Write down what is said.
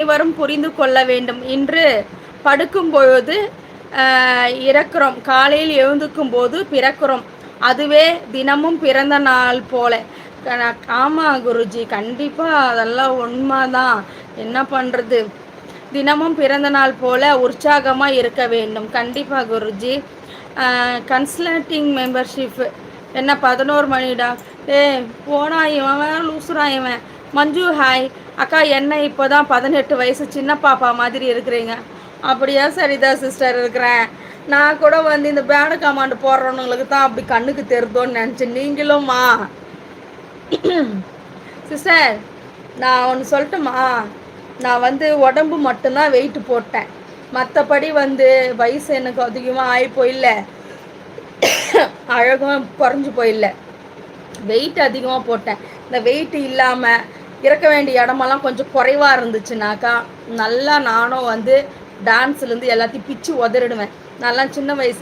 அனைவரும் புரிந்து கொள்ள வேண்டும். இன்று படுக்கும் பொழுது இறக்கிறோம், காலையில் எழுந்துக்கும் போது பிறக்கிறோம். அதுவே தினமும் பிறந்த நாள் போல. ஆமாம் குருஜி, கண்டிப்பாக அதெல்லாம் உண்மைதான். என்ன பண்ணுறது, தினமும் பிறந்த நாள் போல உற்சாகமாக இருக்க வேண்டும். கண்டிப்பாக குருஜி. கன்சல்டிங் மெம்பர்ஷிப் என்ன 11 மணிடா? போனா இவன் லூசுரா இவன். மஞ்சு ஹாய் அக்கா, என்ன இப்போ தான் 18 வயசு சின்ன பாப்பா மாதிரி இருக்கிறீங்க. அப்படியா? சரிதான் சிஸ்டர் இருக்கிறேன். நான் கூட வந்து இந்த பேடு கமாண்டு போடுறவங்களுக்கு தான் அப்படி கண்ணுக்கு தெரிதோன்னு நினச்சேன். நீங்களும்மா சிஸ்டர், நான் ஒன்று சொல்லட்டுமா? நான் வந்து உடம்பு மட்டும்தான் வெயிட்டு போட்டேன், மற்றபடி வந்து வயசு எனக்கு அதிகமாக ஆகி போயில்ல, அழகும் குறைஞ்சி போயில்ல, வெயிட் அதிகமாக போட்டேன். இந்த வெயிட் இல்லாமல் இருக்க வேண்டிய இடமெல்லாம் கொஞ்சம் குறைவாக இருந்துச்சுனாக்கா நல்லா நானும் வந்து டான்ஸ்லேருந்து எல்லாத்தையும் பிச்சு உதறிடுவேன். நல்லா சின்ன வயசு